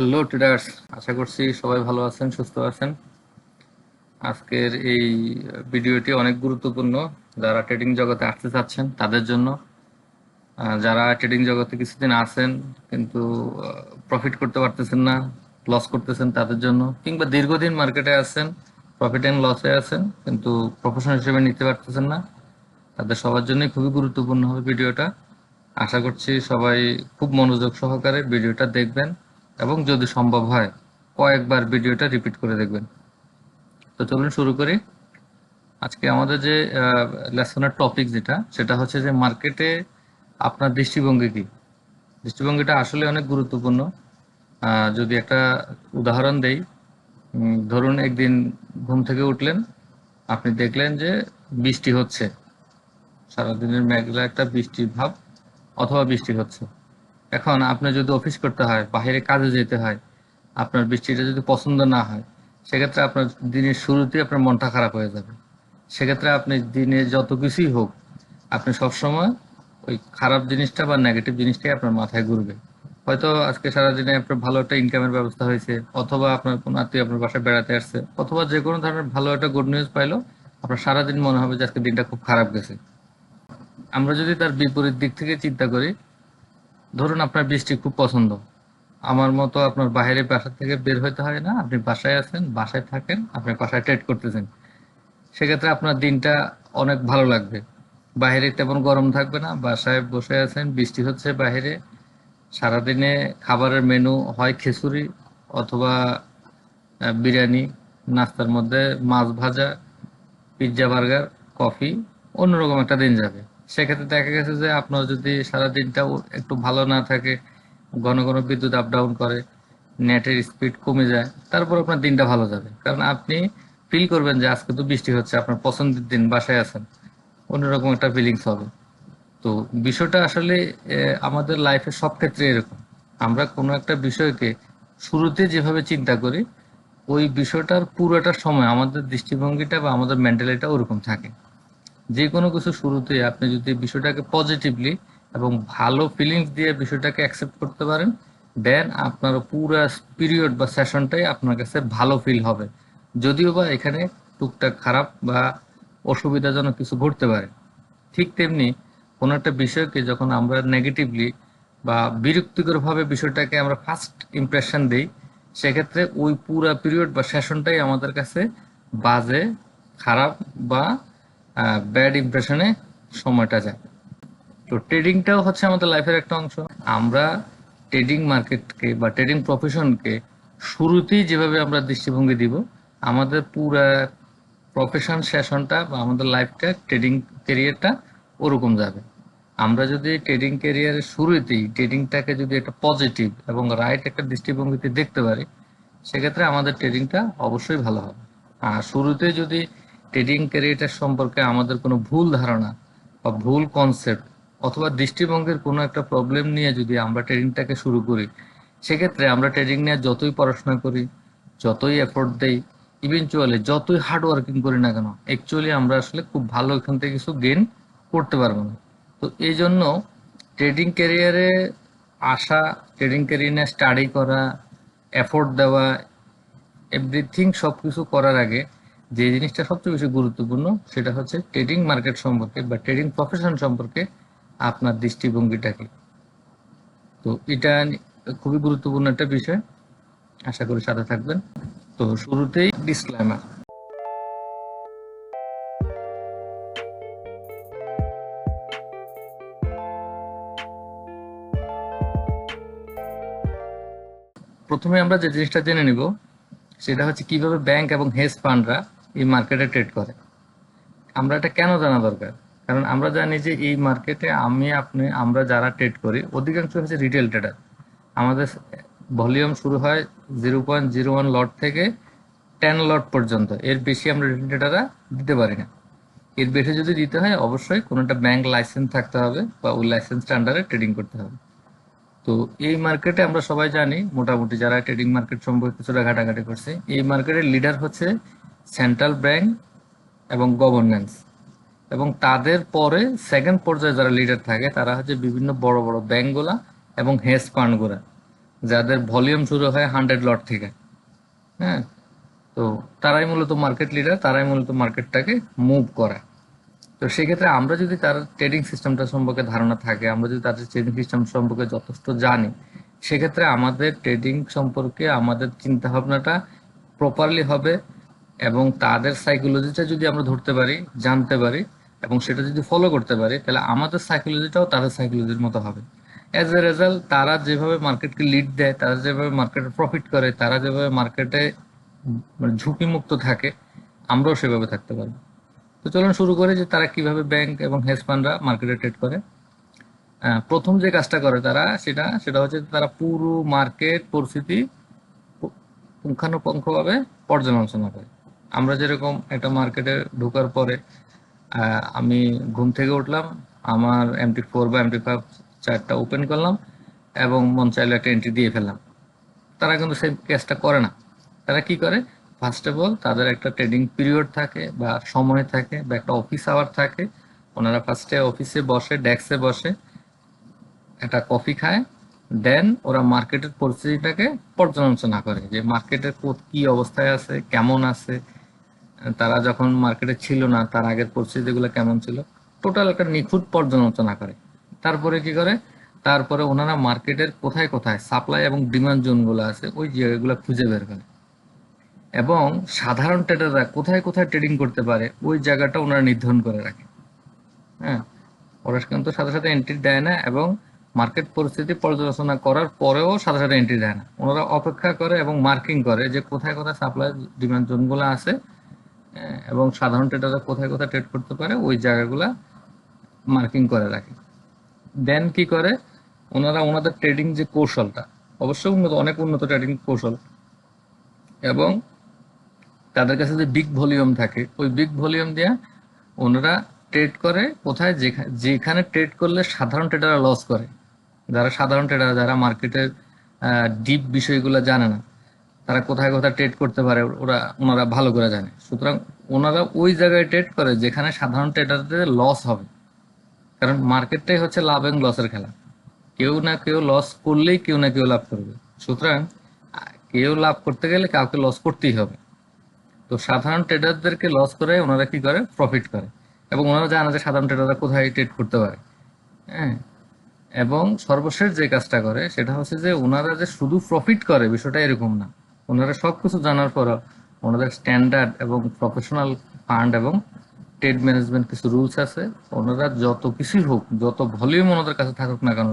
Hello traders, আশা করছি সবাই ভালো আছেন, সুস্থ আছেন। আজকের এই ভিডিওটি অনেক গুরুত্বপূর্ণ যারা ট্রেডিং জগতে আসতে চাচ্ছেন তাদের জন্য। যারা ট্রেডিং জগতে কিছুদিন আছেন কিন্তু প্রফিট করতে পারতেছেন না, লস করতেছেন তাদের জন্য, কিংবা দীর্ঘদিন মার্কেটে আছেন, প্রফিট অ্যান্ড লসে আছেন কিন্তু প্রফেশন হিসেবে নিতে পারতেছেন না, তাদের সবার জন্যই খুবই গুরুত্বপূর্ণ হবে ভিডিওটা। আশা করছি সবাই খুব মনোযোগ সহকারে ভিডিওটা দেখবেন এবং যদি সম্ভব হয় কয়েকবার ভিডিওটা রিপিট করে দেখবেন। তো চলুন শুরু করি। আজকে আমাদের যে লেসনের টপিক সেটা হচ্ছে যে মার্কেটে আপনার দৃষ্টিভঙ্গি কি। দৃষ্টিভঙ্গিটা আসলে অনেক গুরুত্বপূর্ণ। যদি একটা উদাহরণ দেই, ধরুন একদিন ঘুম থেকে উঠলেন, আপনি দেখলেন যে বৃষ্টি হচ্ছে, সারাদিনের মেঘলা একটা বৃষ্টির ভাব অথবা বৃষ্টি হচ্ছে। এখন আপনি যদি অফিস করতে হয়, বাইরে কাজে যেতে হয়, আপনার বৃষ্টিটা যদি পছন্দ না হয়, সেক্ষেত্রে আপনার দিনের শুরুতেই আপনার মনটা খারাপ হয়ে যাবে। সেক্ষেত্রে আপনি দিনে যত কিছুই হোক, আপনি সবসময় ওই খারাপ জিনিসটা বা নেগেটিভ জিনিসটাই আপনার মাথায় ঘুরবে। হয়তো আজকে সারাদিনে আপনার ভালো একটা ইনকামের ব্যবস্থা হয়েছে, অথবা আপনার কোনো আত্মীয় আপনার বাসায় বেড়াতে আসছে, অথবা যে কোনো ধরনের ভালো একটা গুড নিউজ পাইলো, আপনার সারাদিন মনে হবে যে আজকে দিনটা খুব খারাপ গেছে। আমরা যদি তার বিপরীত দিক থেকে চিন্তা করি, ধরুন আপনার বৃষ্টি খুব পছন্দ, আমার মতো আপনার বাইরে বাসা থেকে বের হইতে হয় না, আপনি বাসায় আছেন, বাসায় থাকেন, আপনি বাসায় ট্রেড করতেছেন, সেক্ষেত্রে আপনার দিনটা অনেক ভালো লাগবে। বাইরে তেমন গরম থাকবে না, বাসায় বসে আছেন, বৃষ্টি হচ্ছে বাইরে, সারাদিনে খাবারের মেনু হয় খিচুড়ি অথবা বিরিয়ানি, নাস্তার মধ্যে মাছ ভাজা, পিৎজা, বার্গার, কফি, অন্যরকম একটা দিন যাবে। সেক্ষেত্রে দেখা গেছে যে আপনার যদি সারা দিনটাও একটু ভালো না থাকে, ঘন ঘন বিদ্যুৎ আপ ডাউন করে, নেটের স্পিড কমে যায়, তারপর আপনার দিনটা ভালো যাবে, কারণ আপনি ফিল করবেন যে আজকে তো বৃষ্টি হচ্ছে, আপনার পছন্দের দিন, বাসায় আছেন, অন্যরকম একটা ফিলিংস হবে। তো বিষয়টা আসলে আমাদের লাইফে সব ক্ষেত্রে এরকম। আমরা কোনো একটা বিষয়কে শুরুতে যেভাবে চিন্তা করি, ওই বিষয়টার পুরোটা সময় আমাদের দৃষ্টিভঙ্গিটা বা আমাদের মেন্টালিটা ওরকম থাকে। যে কোনো কিছু শুরুতে আপনি যদি বিষয়টাকে পজিটিভলি এবং ভালো ফিলিংস দিয়ে বিষয়টাকে অ্যাকসেপ্ট করতে পারেন, দেন আপনার পুরো পিরিয়ড বা সেশনটাই আপনার কাছে ভালো ফিল হবে। যদিও বা এখানে টুকটাক খারাপ বা অসুবিধাজনক কিছু ঘটতে পারে। ঠিক তেমনি কোনো একটা বিষয়কে যখন আমরা নেগেটিভলি বা বিরক্তিকরভাবে বিষয়টাকে আমরা ফার্স্ট ইমপ্রেশন দিই, সেক্ষেত্রে ওই পুরা পিরিয়ড বা সেশনটাই আমাদের কাছে বাজে, খারাপ বা ব্যাড ইমপ্রেশনে সময়টা যায়। তো ট্রেডিংটাও হচ্ছে আমাদের লাইফের একটা অংশ। আমরা ট্রেডিং মার্কেটকে বা ট্রেডিং প্রফেশনকে শুরুতেই যেভাবে আমরা দৃষ্টিভঙ্গি দিব, আমাদের পুরা প্রফেশন সেশনটা বা আমাদের লাইফটা, ট্রেডিং ক্যারিয়ারটা ওরকম যাবে। আমরা যদি ট্রেডিং ক্যারিয়ারের শুরুতেই ট্রেডিংটাকে যদি একটা পজিটিভ এবং রাইট একটা দৃষ্টিভঙ্গিতে দেখতে পারি, সেক্ষেত্রে আমাদের ট্রেডিংটা অবশ্যই ভালো হবে। আর শুরুতে যদি ট্রেডিং ক্যারিয়ারটার সম্পর্কে আমাদের কোনো ভুল ধারণা বা ভুল কনসেপ্ট অথবা দৃষ্টিভঙ্গির কোনো একটা প্রবলেম নিয়ে যদি আমরা ট্রেডিংটাকে শুরু করি, সেক্ষেত্রে আমরা ট্রেডিং নিয়ে যতই পড়াশোনা করি, যতই এফোর্ট দেই, ইভেনচুয়ালি যতই হার্ড ওয়ার্কিং করি না কেন, অ্যাকচুয়ালি আমরা আসলে খুব ভালো এখান থেকে কিছু গেইন করতে পারবো না। তো এই জন্য ট্রেডিং ক্যারিয়ারে আসা, ট্রেডিং ক্যারিয়ার নিয়ে স্টাডি করা, এফোর্ট দেওয়া, এভরিথিং সবকিছু করার আগে যে জিনিসটা সবচেয়ে বেশি গুরুত্বপূর্ণ, সেটা হচ্ছে ট্রেডিং মার্কেট সম্পর্কে বা ট্রেডিং প্রফেশন সম্পর্কে আপনার দৃষ্টিভঙ্গিটা কি। তো এটা খুবই গুরুত্বপূর্ণ একটা বিষয়, আশা করি সাথে থাকবেন। তো শুরুতেই ডিসক্লেমার। প্রথমে আমরা যে জিনিসটা জেনে নিব, সেটা হচ্ছে কিভাবে ব্যাংক এবং হেজ ফান্ডরা এই মার্কেটে ট্রেড করে। আমরা এটা কেন জানা দরকার? কারণ আমরা জানি যে এই মার্কেটে আমি, আপনি, আমরা যারা ট্রেড করি অধিকাংশ হচ্ছে রিটেল ট্রেডার। আমাদের ভলিউম শুরু হয় 0.01 লট থেকে 10 লট পর্যন্ত, এর বেশি আমরা রিটেল ট্রেডাররা দিতে পারি না। এর বেশি যদি দিতে হয় অবশ্যই কোনো একটা ব্যাংক লাইসেন্স থাকতে হবে বা ওই লাইসেন্সটা আন্ডারে ট্রেডিং করতে হবে। তো এই মার্কেটে আমরা সবাই জানি, মোটামুটি যারা ট্রেডিং মার্কেট সম্পর্কে কিছুটা ঘাটাঘাটি করছে, এই মার্কেটের লিডার হচ্ছে সেন্ট্রাল ব্যাংক এবং গভর্নেন্স, এবং তাদের পরে সেকেন্ড পর্যায়ে যারা লিডার থাকে তারা হচ্ছে বিভিন্ন বড় বড় ব্যাংকগুলা এবং হেজ ফান্ডগুলা। যাদের ভলিউম শুরু হয় 100 লট থেকে। হ্যাঁ, তো তারাই মূলত মার্কেট লিডার, তারাই মূলত মার্কেটটাকে মুভ করে। তো সেক্ষেত্রে আমরা যদি তার ট্রেডিং সিস্টেমটা সম্পর্কে ধারণা থাকে, আমরা যদি তাদের ট্রেডিং সিস্টেম সম্পর্কে যথেষ্ট জানি, সেক্ষেত্রে আমাদের ট্রেডিং সম্পর্কে আমাদের চিন্তা ভাবনাটা প্রপারলি হবে। এবং তাদের সাইকোলজিটা যদি আমরা ধরতে পারি, জানতে পারি এবং সেটা যদি ফলো করতে পারি, তাহলে আমাদের সাইকোলজিটাও তাদের সাইকোলজির মতো হবে। অ্যাজ এ রেজাল্ট তারা যেভাবে মার্কেটকে লিড দেয়, তারা যেভাবে মার্কেটে প্রফিট করে, তারা যেভাবে মার্কেটে মানে ঝুঁকিমুক্ত থাকে, আমরাও সেভাবে থাকতে পারবো। তো চলুন শুরু করি যে তারা কিভাবে ব্যাংক এবং হেজ ফান্ডরা মার্কেটে ট্রেড করে। প্রথম যে কাজটা করে তারা, সেটা সেটা হচ্ছে তারা পুরো মার্কেট পরিস্থিতি পুঙ্খানুপুঙ্খভাবে পর্যালোচনা করে। আমরা যেরকম একটা মার্কেটে ঢোকার পরে আমি ঘুম থেকে উঠলাম, আমার MT4 বা MT5 চার্টটা ওপেন করলাম এবং মন চাইলে একটা এন্ট্রি দিয়ে ফেললাম। তারা কিন্তু সেই কেসটা করে না। তারা কি করে, ফার্স্ট অফ অল তাদের একটা ট্রেডিং পিরিয়ড থাকে বা সময় থাকে বা একটা অফিস আওয়ার থাকে। ওনারা ফার্স্টে অফিসে বসে, ডেস্কে বসে একটা কফি খায়, দেন ওরা মার্কেটের পরিস্থিতিটাকে পর্যালোচনা করে যে মার্কেটের কি অবস্থায় আছে, কেমন আছে, তারা যখন মার্কেটে ছিল না তার আগের পরিস্থিতিগুলো কেমন ছিল, টোটাল একটা নিখুঁত পর্যালোচনা করে। তারপরে কি করে, তারপরে ওনারা মার্কেটের কোথায় কোথায় সাপ্লাই এবং ডিমান্ড জোনগুলো আছে ওই জায়গাগুলো খুঁজে বের করে এবং সাধারণ ট্রেডাররা কোথায় কোথায় ট্রেডিং করতে পারে ওই জায়গাটা ওনারা নির্ধারণ করে রাখে। হ্যাঁ, ওরা কিন্তু সাথে সাথে এন্ট্রি দেয় না এবং মার্কেট পরিস্থিতি পর্যালোচনা করার পরেও সাথে সাথে এন্ট্রি দেয় না। ওনারা অপেক্ষা করে এবং মার্কিং করে যে কোথায় কোথায় সাপ্লাই ডিমান্ড জোনগুলো আছে এবং সাধারণ ট্রেডাররা কোথায় কোথায় ট্রেড করতে পারে ওই জায়গাগুলা মার্কিং করে রাখে। দেন কি করে, ওনারা ওনাদের ট্রেডিং যে কৌশলটা অবশ্যই উন্নত, অনেক উন্নত ট্রেডিং কৌশল, এবং তাদের কাছে যে বিগ ভলিউম থাকে ওই বিগ ভলিউম দিয়ে ওনারা ট্রেড করে কোথায়, যেখানে ট্রেড করলে সাধারণ ট্রেডাররা লস করে। যারা সাধারণ ট্রেডার, যারা মার্কেটের ডিপ বিষয়গুলো জানে না, তারা কোথায় কোথায় ট্রেড করতে পারে ওনারা ভালো করে জানে। সুতরাং ওনারা ওই জায়গায় ট্রেড করে যেখানে সাধারণ ট্রেডারদের লস হবে। কারণ মার্কেটটাই হচ্ছে লাভ এবং লসের খেলা। কেউ না কেউ লস করলেই কেউ না কেউ লাভ করবে। সুতরাং কেউ লাভ করতে গেলে কাউকে লস করতেই হবে। তো সাধারণ ট্রেডারদেরকে লস করে ওনারা কি করে, প্রফিট করে। এবং ওনারা জানে যে সাধারণ ট্রেডাররা কোথায় ট্রেড করতে পারে। হ্যাঁ, এবং সর্বশেষ যে কাজটা করে সেটা হচ্ছে যে ওনারা যে শুধু প্রফিট করে বিষয়টা এরকম না। ওনারা সবকিছু জানার পর ওনাদের স্ট্যান্ডার্ড এবং প্রফেশনাল ফান্ড এবং ট্রেড ম্যানেজমেন্ট কিছু রুলস আছে। ওনারা যত কিছুই হোক, যত ভলিউম ওনাদের কাছে থাকুক না কেন,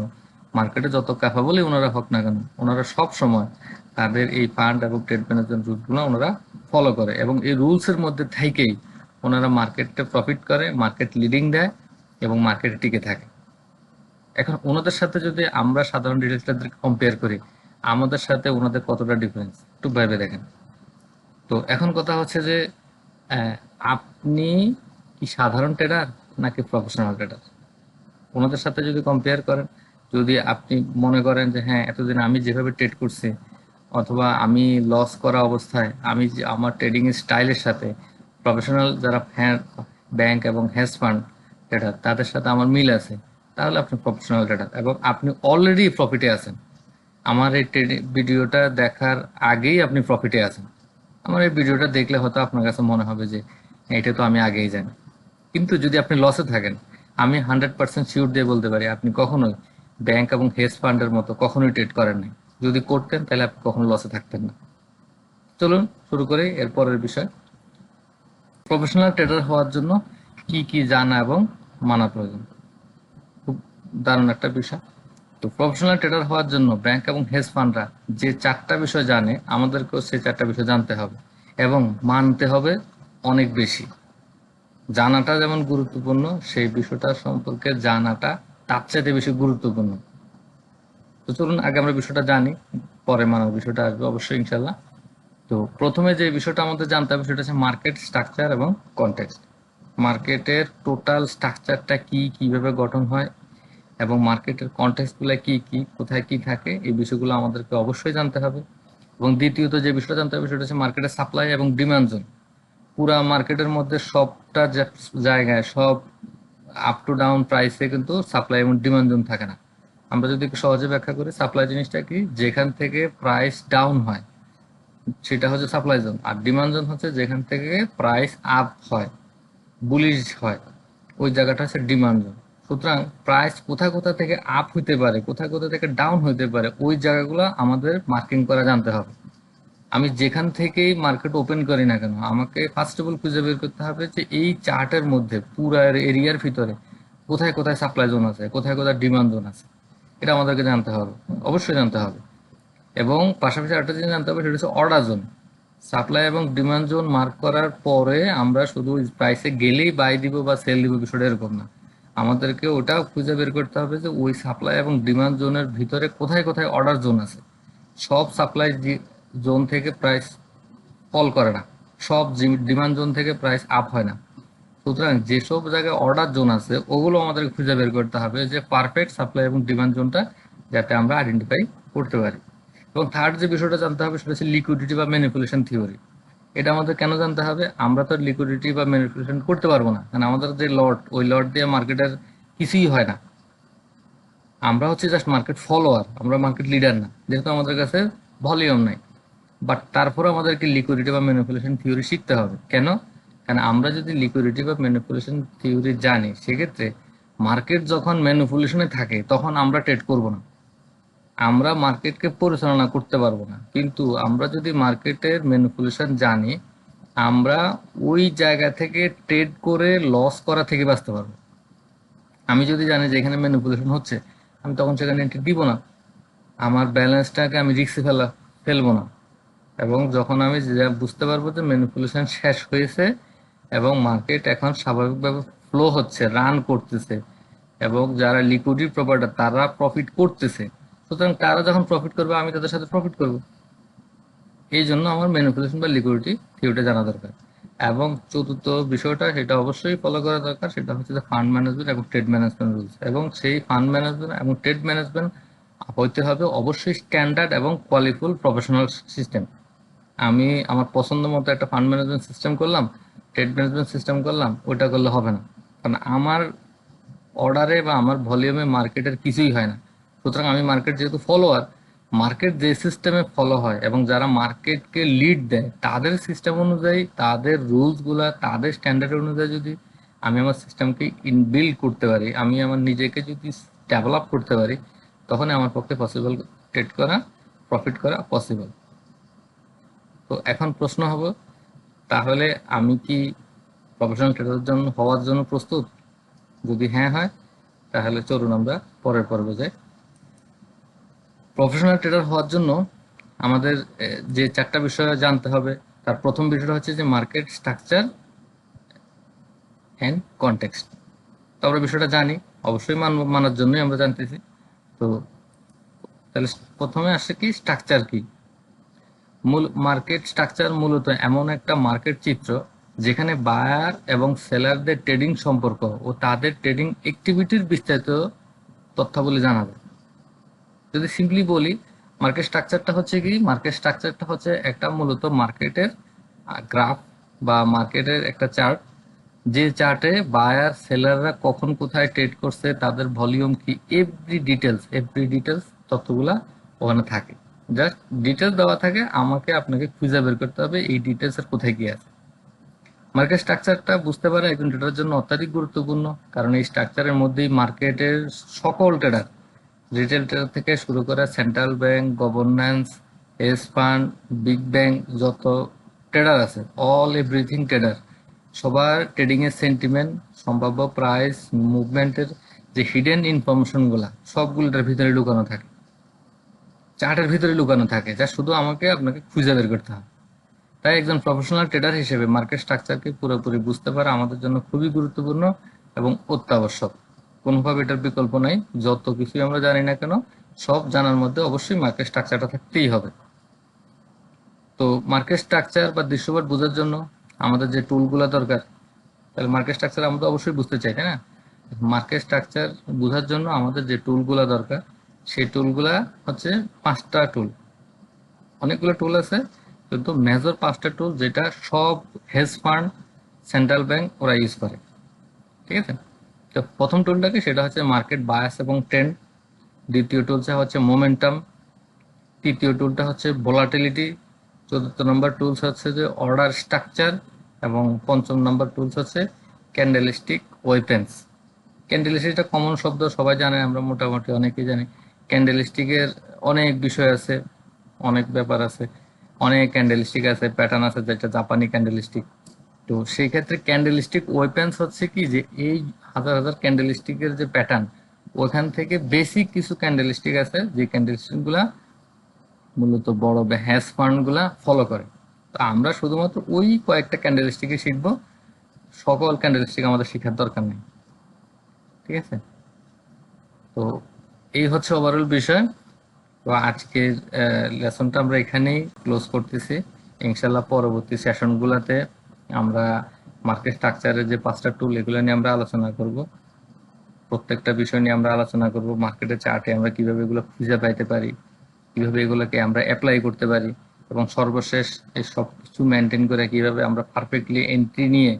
মার্কেটে যত ক্যাপাবলই ওনারা হোক না কেন, ওনারা সব সময় তাদের এই ফান্ড এবং ট্রেড ম্যানেজমেন্ট রুলসগুলো ওনারা ফলো করে এবং এই রুলসের মধ্যে থেকেই ওনারা মার্কেটে প্রফিট করে, মার্কেট লিডিং দেয় এবং মার্কেটে টিকে থাকে। এখন ওনাদের সাথে যদি আমরা সাধারণ রিটেলারদেরকে কম্পেয়ার করি, আমাদের সাথে ওনাদের কতটা ডিফারেন্স একটু ভেবে দেখেন। তো এখন কথা হচ্ছে যে আহ, আপনি কি সাধারণ ট্রেডার নাকি প্রফেশনাল ট্রেডার? ওনাদের সাথে যদি কম্পেয়ার করেন, যদি আপনি মনে করেন যে হ্যাঁ এতদিন আমি যেভাবে ট্রেড করছি অথবা আমি লস করা অবস্থায় আমি যে আমার ট্রেডিং স্টাইলের সাথে প্রফেশনাল যারা ব্যাংক এবং হেজ ফান্ড ট্রেডার তাদের সাথে আমার মিল আছে, তাহলে আপনি প্রফেশনাল ট্রেডার এবং আপনি অলরেডি প্রফিটে আছেন। আমার এই ট্রেডিং ভিডিওটা দেখার আগেই আপনি প্রফিটে আছেন। আমার এই ভিডিওটা দেখলে হয়তো আপনার কাছে মনে হবে যে এটা তো আমি আগেই জানি। কিন্তু যদি আপনি লসে থাকেন, আমি 100% শিওর দিয়ে বলতে পারি আপনি কখনোই ব্যাংক এবং হেজ ফান্ডের মতো কখনোই ট্রেড করেন নাই। যদি করতেন তাহলে আপনি কখনো লসে থাকতেন না। চলুন শুরু করি এর পরের বিষয়। প্রফেশনাল ট্রেডার হওয়ার জন্য কি কি জানা এবং মানা প্রয়োজন, খুব দারুণ একটা বিষয়। তো প্রফেশনাল ট্রেডার হওয়ার জন্য ব্যাংক এবং হেজ ফান্ডরা যে চারটা বিষয় জানে, আমাদেরকেও সেই চারটা বিষয় জানতে হবে এবং মানতে হবে অনেক বেশি। জানাটা যেমন গুরুত্বপূর্ণ, সেই বিষয়টা সম্পর্কে জানাটা তার চাইতে বেশি গুরুত্বপূর্ণ। তো চলুন আগে আমরা বিষয়টা জানি, পরে মানার বিষয়টা আসবে অবশ্যই ইনশাল্লাহ। তো প্রথমে যে বিষয়টা আমাদের জানতে হবে সেটা হচ্ছে মার্কেট স্ট্রাকচার এবং কনটেক্সট। মার্কেটের টোটাল স্ট্রাকচারটা কি, কিভাবে গঠন হয় এবং মার্কেটের কনটেক্সটগুলো কি কি, কোথায় কি থাকে, এই বিষয়গুলো আমাদেরকে অবশ্যই জানতে হবে। এবং দ্বিতীয়ত যে বিষয়টা জানতে হবে সেটা হচ্ছে মার্কেটের সাপ্লাই এবং ডিমান্ড জোন। পুরা মার্কেটের মধ্যে সবটা জায়গায় সব আপ টু ডাউন প্রাইসে কিন্তু সাপ্লাই এবং ডিমান্ড জোন থাকে না। আমরা যদি একটু সহজে ব্যাখ্যা করি, সাপ্লাই জিনিসটা কি, যেখান থেকে প্রাইস ডাউন হয় সেটা হচ্ছে সাপ্লাই জোন, আর ডিমান্ড জোন হচ্ছে যেখান থেকে প্রাইস আপ হয়, বুলিশ হয়, ওই জায়গাটা হচ্ছে ডিমান্ড জোন। সুতরাং প্রাইস কোথা কোথা থেকে আপ হইতে পারে, কোথা কোথা থেকে ডাউন হইতে পারে, ওই জায়গাগুলো আমাদের মার্কিং করা জানতে হবে। আমি যেখান থেকেই মার্কেট ওপেন করি না কেন, আমাকে ফার্স্ট অফ অল খুঁজে বের করতে হবে যে এই চার্টের মধ্যে পুরো এরিয়ার ভিতরে কোথায় কোথায় সাপ্লাই জোন আছে, কোথায় কোথায় ডিমান্ড জোন আছে। এটা আমাদেরকে জানতে হবে, অবশ্যই জানতে হবে। এবং পাশাপাশি আরেকটা জিনিস জানতে হবে, সেটা হচ্ছে অর্ডার জোন। সাপ্লাই এবং ডিমান্ড জোন মার্ক করার পরে আমরা শুধু প্রাইসে গেলেই বাই দিব বা সেল দিব, বিষয়টা এরকম না। আমাদেরকে ওটাও খুঁজে বের করতে হবে যে ওই সাপ্লাই এবং ডিমান্ড জোনের ভিতরে কোথায় কোথায় অর্ডার জোন আছে। সব সাপ্লাই জোন থেকে প্রাইস ফল করে না, সব ডিমান্ড জোন থেকে প্রাইস আপ হয় না। সুতরাং যেসব জায়গায় অর্ডার জোন আছে ওগুলো আমাদের খুঁজে বের করতে হবে, যে পারফেক্ট সাপ্লাই এবং ডিমান্ড জোনটা যাতে আমরা আইডেন্টিফাই করতে পারি। এবং থার্ড যে বিষয়টা জানতে হবে সেটা হচ্ছে লিকুইডিটি বা ম্যানিপুলেশন থিওরি। এটা আমাদের কেন জানতে হবে? আমরা তো লিকুইডিটি বা ম্যানিপুলেশন করতে পারবো না, কারণ আমাদের যে লট, ওই লট দিয়ে মার্কেটের কিছুই হয় না। আমরা হচ্ছে জাস্ট মার্কেট ফলোয়ার, আমরা মার্কেট লিডার না, যেহেতু আমাদের কাছে ভলিউম নাই। বাট তারপরে আমাদেরকে লিকুইডিটি বা ম্যানিপুলেশন থিওরি শিখতে হবে। কেন? কারণ আমরা যদি লিকুইডিটি বা ম্যানিপুলেশন থিওরি জানি, সেক্ষেত্রে মার্কেট যখন ম্যানিপুলেশনে থাকে তখন আমরা ট্রেড করব না, আমরা মার্কেটকে পরিচালনা করতে পারবো না। কিন্তু আমরা যদি মার্কেটের ম্যানিপুলেশন জানি, আমরা ওই জায়গা থেকে ট্রেড করে লস করা থেকে বাঁচতে পারবো। আমি যদি জানি যে এখানে ম্যানিপুলেশন হচ্ছে, আমি তখন সেখানে এন্ট্রি দিব না, আমার ব্যালেন্সটাকে আমি রিস্কে ফেলবো না। এবং যখন আমি বুঝতে পারবো যে ম্যানিপুলেশন শেষ হয়েছে এবং মার্কেট এখন স্বাভাবিকভাবে ফ্লো হচ্ছে, রান করতেছে, এবং যারা লিকুইডিটি প্রোভাইডার তারা প্রফিট করতেছে, সুতরাং তারা যখন প্রফিট করবে আমি তাদের সাথে প্রফিট করব। এই জন্য আমার ম্যানিপুলেশন বা লিকুইডিটি থিওরিটা জানা দরকার। এবং চতুর্থ বিষয়টা, সেটা অবশ্যই ফলো করা দরকার, সেটা হচ্ছে যে ফান্ড ম্যানেজমেন্ট এবং ট্রেড ম্যানেজমেন্ট রুলস। এবং সেই ফান্ড ম্যানেজমেন্ট এবং ট্রেড ম্যানেজমেন্ট হইতে হবে অবশ্যই স্ট্যান্ডার্ড এবং কোয়ালিফুল প্রফেশনাল সিস্টেম। আমি আমার পছন্দ মতো একটা ফান্ড ম্যানেজমেন্ট সিস্টেম করলাম, ট্রেড ম্যানেজমেন্ট সিস্টেম করলাম, ওইটা করলে হবে না। কারণ আমার অর্ডারে বা আমার ভলিউমে মার্কেটের কিছুই হয় না। সুতরাং আমি মার্কেট যেহেতু ফলোয়ার, মার্কেট যে সিস্টেমে ফলো হয় এবং যারা মার্কেটকে লিড দেয় তাদের সিস্টেম অনুযায়ী, তাদের রুলসগুলা, তাদের স্ট্যান্ডার্ড অনুযায়ী যদি আমি আমার সিস্টেমকে ইনবিল্ড করতে পারি, আমি আমার নিজেকে যদি ডেভেলপ করতে পারি, তখন আমার পক্ষে পসিবল ট্রেড করা, প্রফিট করা পসিবল। তো এখন প্রশ্ন হবে, তাহলে আমি কি প্রফেশনাল ট্রেডারের জন্য হওয়ার জন্য প্রস্তুত? যদি হ্যাঁ হয়, তাহলে চলুন আমরা পরের পর্বে যাই। প্রফেশনাল ট্রেডার হওয়ার জন্য আমাদের যে চারটা বিষয় জানতে হবে, তার প্রথম বিষয়টা হচ্ছে যে মার্কেট স্ট্রাকচার অ্যান্ড কনটেক্সট। তো আমরা বিষয়টা জানি, অবশ্যই মানার জন্যই আমরা জানতেছি। তো তাহলে প্রথমে আসে কি, স্ট্রাকচার কি? মূল মার্কেট স্ট্রাকচার মূলত এমন একটা মার্কেট চিত্র যেখানে বায়ার এবং সেলারদের ট্রেডিং সম্পর্ক ও তাদের ট্রেডিং অ্যাক্টিভিটির বিস্তারিত তথ্যাবলী জানা যায়। যদি সিম্পলি বলি, মার্কেট স্ট্রাকচারটা হচ্ছে কি, মার্কেট স্ট্রাকচারটা হচ্ছে একটা মূলত মার্কেটের গ্রাফ বা মার্কেটের একটা চার্ট, যে চার্টে বায়ার সেলাররা কখন কোথায় ট্রেড করছে, তাদের ভলিউম কি, এভরি ডিটেলস তথ্যগুলা ওখানে থাকে। জাস্ট ডিটেলস দেওয়া থাকে, আমাকে আপনাকে খুঁজে বের করতে হবে এই ডিটেলস এর কোথায় কি আছে। মার্কেট স্ট্রাকচারটা বুঝতে পারা একজন ট্রেডারের জন্য অত্যাধিক গুরুত্বপূর্ণ, কারণ এই স্ট্রাকচারের মধ্যেই মার্কেটের সকল ট্রেডার, রিটেল ট্রেডার থেকে শুরু করে central bank, governance, hedge fund, big bank, যত ট্রেডার আছে, অল এভরিথিং ট্রেডার, সবার ট্রেডিং এর সেন্টিমেন্ট, সম্ভাব্য প্রাইস মুভমেন্টের যে হিডেন ইনফরমেশনগুলা, সবগুলোটার ভিতরে লুকানো থাকে, চার্টের ভিতরে লুকানো থাকে, যা শুধু আমাকে আপনাকে খুঁজে বের করতে হবে। তাই একজন প্রফেশনাল ট্রেডার হিসেবে মার্কেট স্ট্রাকচারকে পুরোপুরি বুঝতে পারা আমাদের জন্য খুবই গুরুত্বপূর্ণ এবং অত্যাবশ্যক। কোনোভাবে এটার বিকল্প নাই। যত কিছুই আমরা জানি না কেন, সব জানার মধ্যে অবশ্যই মার্কেট স্ট্রাকচারটা থাকতেই হবে। তো মার্কেট স্ট্রাকচার বা দৃশ্যপট বোঝার জন্য আমাদের যে টুলগুলো দরকার, তাহলে মার্কেট স্ট্রাকচার আমরা তো অবশ্যই বুঝতে চাই, তাই না? মার্কেট স্ট্রাকচার বোঝার জন্য আমাদের যে টুলগুলো দরকার, সেই টুলগুলা হচ্ছে 5টা টুল। অনেকগুলো টুল আছে, কিন্তু মেজর 5টা টুল যেটা সব হেজ ফান্ড, সেন্ট্রাল ব্যাংক ওরা ইউজ করে। ঠিক আছে? তো প্রথম টুলটাকে, সেটা হচ্ছে মার্কেট বায়াস এবং ট্রেন্ড। দ্বিতীয় টুলসটা হচ্ছে মোমেন্টাম, তৃতীয় টুলটা হচ্ছে ভোলাটিলিটি, চতুর্থ নম্বর টুলস হচ্ছে যে অর্ডার স্ট্রাকচার, এবং পঞ্চম নম্বর টুলস হচ্ছে ক্যান্ডেলস্টিক ওয়েপেন্স। ক্যান্ডেলস্টিকটা কমন শব্দ, সবাই জানে, আমরা মোটামুটি অনেকেই জানি। ক্যান্ডেলস্টিকের অনেক বিষয় আছে, অনেক ব্যাপার আছে, অনেক ক্যান্ডেলস্টিক আছে, প্যাটার্ন আছে, যেটা জাপানি ক্যান্ডেলস্টিক। তো সেই ক্ষেত্রে ক্যান্ডেলস্টিক ওয়েপেন্স হচ্ছে কি, যে এই হাজার হাজার ক্যান্ডেলস্টিকের যে প্যাটার্ন, ওখান থেকে বেসিক কিছু ক্যান্ডেলস্টিক আছে যে ক্যান্ডেলস্টিক গুলা মূলত বড় হ্যাশ ফান্ড গুলা ফলো করে। তো আমরা শুধুমাত্র ওই কয়েকটা ক্যান্ডেলস্টিকে শিখবো, সকল ক্যান্ডেলস্টিক আমাদের শেখার দরকার নেই। ঠিক আছে? তো এই হচ্ছে ওভারঅল বিষয়। তো আজকের লেসনটা আমরা এখানেই ক্লোজ করতেছি। ইনশাল্লাহ পরবর্তী সেশনগুলোতে আমরা মার্কেট স্ট্রাকচারের যে 5টা টুল, এগুলো নিয়ে আমরা আলোচনা করব। প্রত্যেকটা বিষয় নিয়ে আমরা আলোচনা করব। মার্কেটের চার্টে আমরা কিভাবে এগুলো খুঁজে পাইতে পারি, কিভাবে এগুলোকে আমরা অ্যাপ্লাই করতে পারি, এবং সর্বশেষ এই সব কিছু মেনটেন করে কিভাবে আমরা পারফেক্টলি এন্ট্রি নিয়ে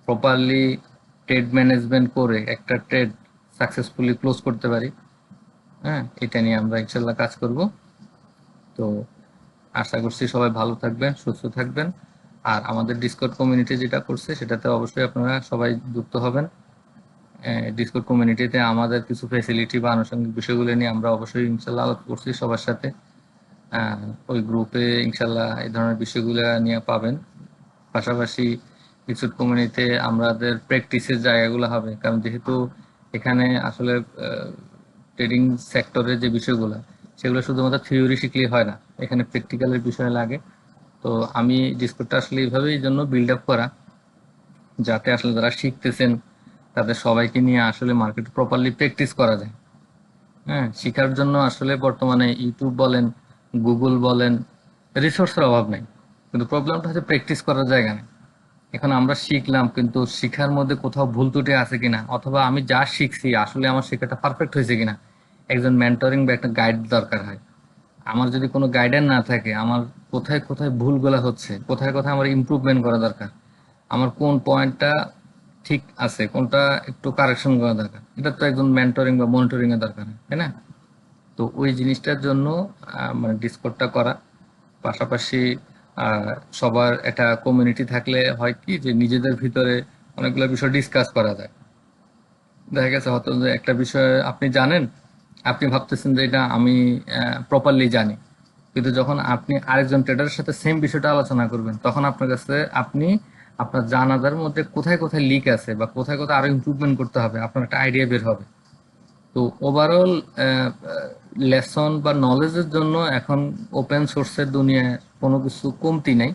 প্রপারলি ট্রেড ম্যানেজমেন্ট করে একটা ট্রেড সাকসেসফুলি ক্লোজ করতে পারি। হ্যাঁ, এটা নিয়ে আমরা ইনশাল্লাহ কাজ করব। তো আশা করছি সবাই ভালো থাকবেন, সুস্থ থাকবেন। আর আমাদের ডিসকর্ড কমিউনিটি যেটা করছে, সেটাতে অবশ্যই আপনারা সবাই যুক্ত হবেন। ডিসকর্ড কমিউনিটিতে আমাদের কিছু ফ্যাসিলিটি বা আনুষঙ্গিক বিষয়গুলো নিয়ে আমরা অবশ্যই ইনশাল্লাহ আলোচনা করছি সবার সাথে। ওই গ্রুপে ইনশাল্লাহ এই ধরনের বিষয়গুলো নিয়ে পাবেন। পাশাপাশি ডিসকর্ড কমিউনিটিতে আমাদের প্র্যাকটিসের জায়গাগুলো হবে, কারণ যেহেতু এখানে আসলে ট্রেডিং সেক্টরের যে বিষয়গুলো, সেগুলো শুধুমাত্র থিওরি শিখলেই হয় না, এখানে প্র্যাকটিক্যালের বিষয় লাগে। তো আমি ডিসকর্ডটা আসলে এইভাবেই জন্য বিল্ড আপ করা, যাতে আসলে যারা শিখতেছেন তাদের সবাইকে নিয়ে আসলে মার্কেট প্রপারলি প্র্যাকটিস করা যায়। হ্যাঁ, শিখার জন্য আসলে বর্তমানে ইউটিউব বলেন, গুগল বলেন, রিসোর্সের অভাব নেই, কিন্তু প্রবলেমটা হচ্ছে প্র্যাকটিস করার জায়গা নেই। এখন আমরা শিখলাম, কিন্তু শিখার মধ্যে কোথাও ভুল ত্রুটি আছে কিনা, অথবা আমি যা শিখছি আসলে আমার শেখাটা পারফেক্ট হয়েছে কিনা, একজন মেন্টরিং বা একটা গাইড দরকার হয়। আমার যদি কোনো গাইডেন্স না থাকে, আমার কোথায় কোথায় ভুলগুলো হচ্ছে, কোথায় কোথায় আমার ইমপ্রুভমেন্ট করা দরকার, আমার কোন পয়েন্টটা ঠিক আছে, কোনটা একটু কারেকশন করা দরকার, এটা তো একজন মেন্টরিং বা মনিটরিং এর দরকার, তাই না? তো ওই জিনিসটার জন্য মানে ডিসকর্ডটা করা। পাশাপাশি সবার একটা কমিউনিটি থাকলে হয় কি, যে নিজেদের ভিতরে অনেকগুলো বিষয় ডিসকাস করা যায়। দেখা গেছে হয়তো যে একটা বিষয় আপনি জানেন, আপনি ভাবতেছেন যে এটা আমি প্রপারলি জানি, কিন্তু যখন আপনি আরেকজন ট্রেডারের সাথে সেম বিষয়টা আলোচনা করবেন, তখন আপনার কাছে আপনি আপনার জানাজার মধ্যে কোথায় কোথায় লিক আছে বা কোথায় কোথায় আরো ইমপ্রুভমেন্ট করতে হবে, আপনার একটা আইডিয়া বের হবে। তো ওভারঅল লেসন বা নলেজের জন্য এখন ওপেন সোর্সের দুনিয়ায় কোনো কিছু কমতি নাই,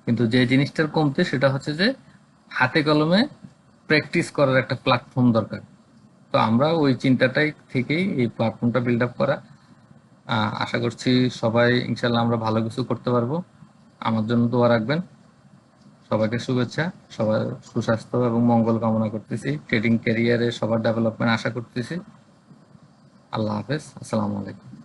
কিন্তু যে জিনিসটার কমতি সেটা হচ্ছে যে হাতে কলমে প্র্যাকটিস করার একটা প্ল্যাটফর্ম দরকার। তো আমরা ওই চিন্তাটাই থেকেই এই প্ল্যাটফর্মটা বিল্ড আপ করা। আশা করছি সবাই ইনশাল্লাহ আমরা ভালো কিছু করতে পারবো। আমার জন্য দোয়া রাখবেন। সবাইকে শুভেচ্ছা, সবার সুস্বাস্থ্য এবং মঙ্গল কামনা করতেছি, ট্রেডিং ক্যারিয়ারে সবার ডেভেলপমেন্ট আশা করতেছি। আল্লাহ হাফেজ, আসসালামু আলাইকুম।